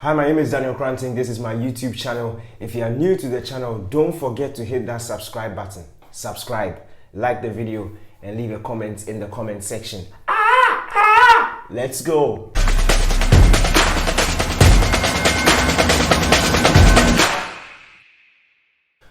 Hi, my name is Daniel Koranteng. This is my YouTube channel. If you are new to the channel, don't forget to hit that subscribe button. Subscribe, like the video, and leave a comment in the comment section. Let's go.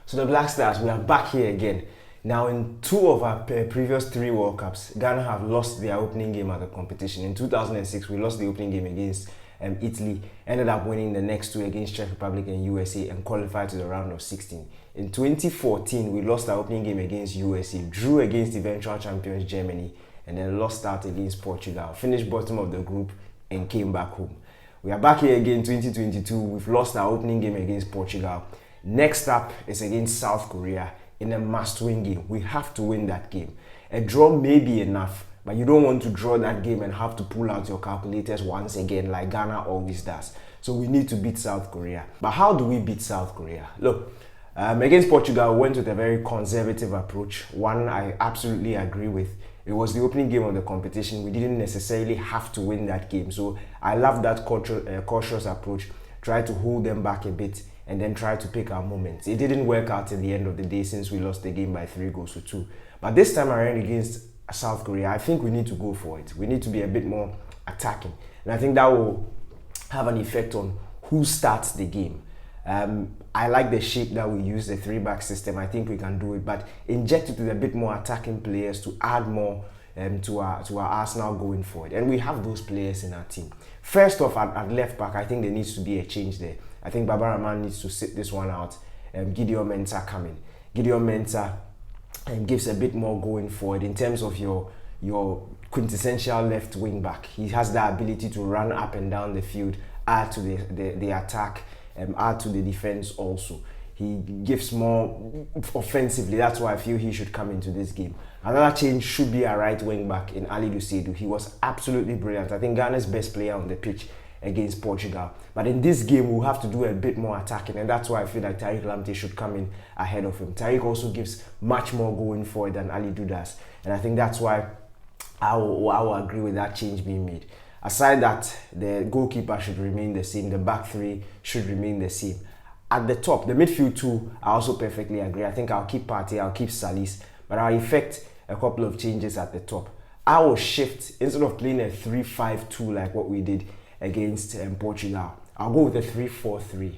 So the Black Stars, we are back here again. Now, in two of our previous three World Cups, Ghana have lost their opening game at the competition. In 2006, we lost the opening game against Italy, ended up winning the next two against Czech Republic and USA and qualified to the round of 16. In 2014, we lost our opening game against USA, drew against eventual champions Germany, and then lost out against Portugal, finished bottom of the group and came back home. We are back here again 2022. We've lost our opening game against Portugal. Next up is against South Korea in a must-win game. We have to win that game. A draw may be enough, but you don't want to draw that game and have to pull out your calculators once again like Ghana always does. So we need to beat South Korea. But how do we beat South Korea? Look, against Portugal, we went with a very conservative approach. One I absolutely agree with. It was the opening game of the competition. We didn't necessarily have to win that game. So I love that cautious approach. Try to hold them back a bit and then try to pick our moments. It didn't work out in the end of the day since we lost the game by 3-2. But this time around against South Korea, I think we need to go for it. We need to be a bit more attacking. And I think that will have an effect on who starts the game. I like the shape that we use, the 3-back system. I think we can do it, but inject it with a bit more attacking players to add more to our arsenal going forward. And we have those players in our team. First off, at left back, I think there needs to be a change there. I think Rahman needs to sit this one out. Gideon Mensah coming. Gideon Mensah gives a bit more going forward in terms of your quintessential left wing back. He has the ability to run up and down the field, add to the attack, add to the defense also. He gives more offensively. That's why I feel he should come into this game. Another change should be a right wing back in Ali Dusedu. He was absolutely brilliant. I think Ghana's best player on the pitch against Portugal. But in this game, we'll have to do a bit more attacking, and that's why I feel like Tariq Lamptey should come in ahead of him. Tariq also gives much more going forward than Ali does, and I think that's why I will agree with that change being made. Aside that, the goalkeeper should remain the same, the back three should remain the same. At the top, the midfield two, I also perfectly agree. I think I'll keep Partey, I'll keep Salis, but I'll effect a couple of changes at the top. I will shift, instead of playing a 3-5-2 like what we did against Portugal, I'll go with a 3-4-3.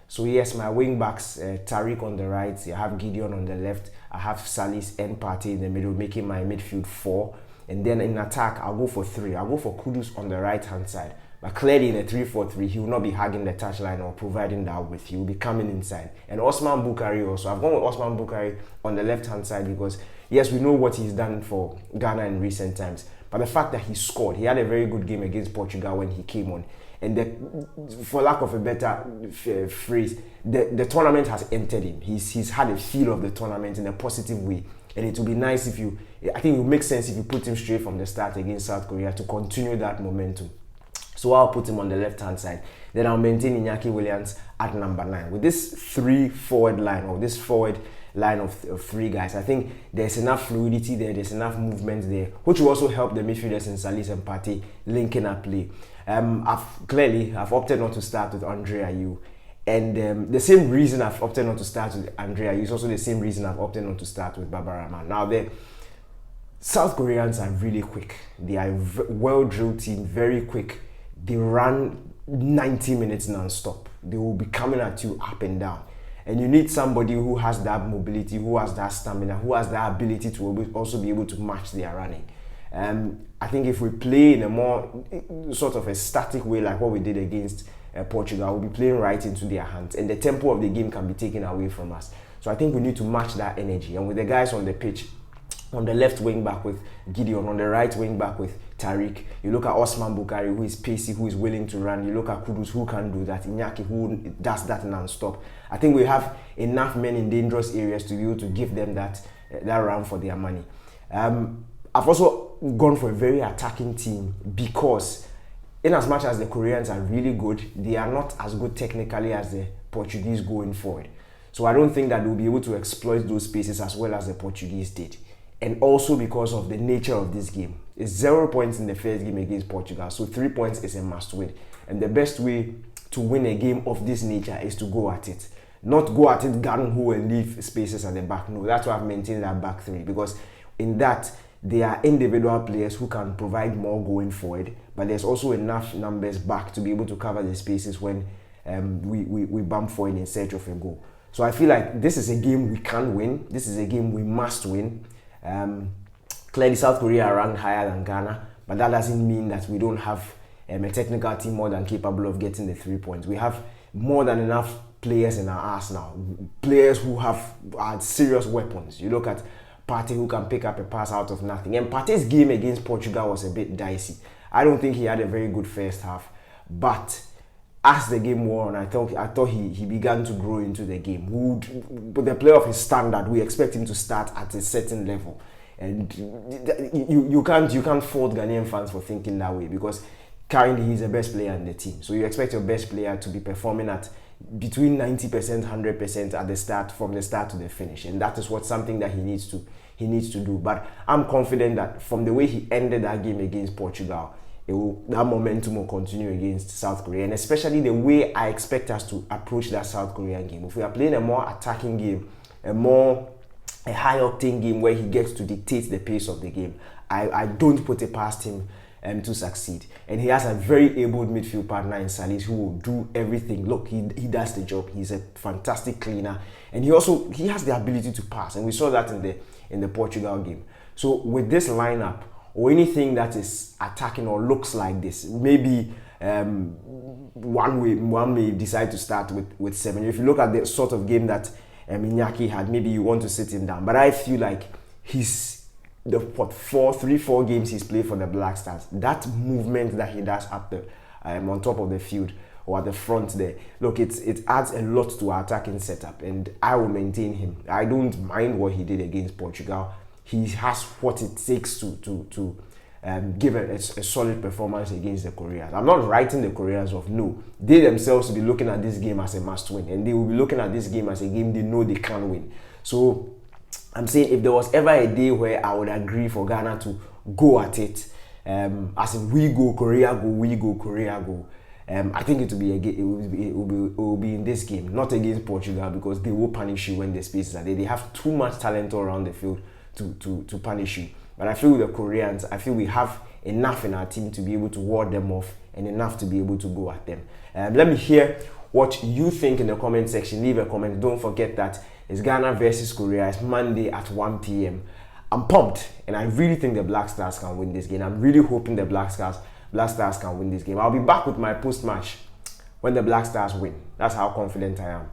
So yes, my wing backs, Tariq on the right, I have Gideon on the left, I have Salis and Partey in the middle, making my midfield 4. And then in attack, I'll go for 3. I'll go for Kudus on the right hand side. But clearly in a 3-4-3, he will not be hugging the touchline or providing that width. He will be coming inside. And Osman Bukhari also. I've gone with Osman Bukhari on the left hand side because yes, we know what he's done for Ghana in recent times. But the fact that he scored, he had a very good game against Portugal when he came on. And for lack of a better phrase, the tournament has entered him. He's had a feel of the tournament in a positive way. And it will be nice I think it will make sense if you put him straight from the start against South Korea to continue that momentum. So I'll put him on the left-hand side. Then I'll maintain Iñaki Williams at number 9. With this 3-forward line, or this forward line of 3 guys, I think there's enough fluidity there, there's enough movement there, which will also help the midfielders in Salis and Partey linking up play. I've opted not to start with Andre Ayew. And the same reason I've opted not to start with Andre Ayew is also the same reason I've opted not to start with Rahman. Now, the South Koreans are really quick. They are a well-drilled team, very quick. They run 90 minutes non-stop. They will be coming at you up and down. And you need somebody who has that mobility, who has that stamina, who has that ability to also be able to match their running. I think if we play in a more sort of a static way like what we did against Portugal, we'll be playing right into their hands. And the tempo of the game can be taken away from us. So I think we need to match that energy. And with the guys on the pitch, on the left wing back with Gideon, on the right wing back with Tariq. You look at Osman Bukhari, who is pacey, who is willing to run. You look at Kudus, who can do that. Iñaki, who does that non-stop. I think we have enough men in dangerous areas to be able to give them that run for their money. I've also gone for a very attacking team because in as much as the Koreans are really good, they are not as good technically as the Portuguese going forward. So I don't think that they'll be able to exploit those spaces as well as the Portuguese did. And also because of the nature of this game. It's 0 points in the first game against Portugal, so 3 points is a must win. And the best way to win a game of this nature is to go at it. Not go at it gung-ho and leave spaces at the back. No, that's why I've maintained that back three, because in that, there are individual players who can provide more going forward, but there's also enough numbers back to be able to cover the spaces when we bump forward in search of a goal. So I feel like this is a game we can win. This is a game we must win. Clearly, South Korea are ranked higher than Ghana, but that doesn't mean that we don't have a technical team more than capable of getting the 3 points. We have more than enough players in our arsenal, players who have serious weapons. You look at Partey, who can pick up a pass out of nothing. And Partey's game against Portugal was a bit dicey. I don't think he had a very good first half, but as the game wore on, I thought he began to grow into the game. With the player of his standard, we expect him to start at a certain level, and you can't fault Ghanaian fans for thinking that way, because currently he's the best player in the team. So you expect your best player to be performing at between 90%, 100% at the start, from the start to the finish, and that is something that he needs to do. But I'm confident that from the way he ended that game against Portugal, that momentum will continue against South Korea, and especially the way I expect us to approach that South Korean game. If we are playing a more attacking game, a high octane game where he gets to dictate the pace of the game, I don't put it past him to succeed. And he has a very able midfield partner in Salis who will do everything. Look, he does the job. He's a fantastic cleaner, and he has the ability to pass, and we saw that in the Portugal game. So with this lineup, or anything that is attacking or looks like this, maybe one may decide to start with 7. If you look at the sort of game that Iñaki had, maybe you want to sit him down. But I feel like the 4 games he's played for the Black Stars, that movement that he does up on top of the field or at the front there, look, it adds a lot to our attacking setup, and I will maintain him. I don't mind what he did against Portugal. He has what it takes to give a solid performance against the Koreans. I'm not writing the Koreans off. No, they themselves will be looking at this game as a must-win, and they will be looking at this game as a game they know they can win. So I'm saying, if there was ever a day where I would agree for Ghana to go at it, as in we go Korea go, we go Korea go, I think it will be in this game, not against Portugal, because they will punish you when the spaces are there. They have too much talent all around the field to punish you. But I feel with the Koreans, I feel we have enough in our team to be able to ward them off, and enough to be able to go at them. Let me hear what you think in the comment section. Leave a comment. Don't forget that it's Ghana versus Korea. It's Monday at 1 p.m. I'm pumped, and I really think the Black Stars can win this game. I'm really hoping the Black Stars can win this game. I'll be back with my post-match when the Black Stars win. That's how confident I am.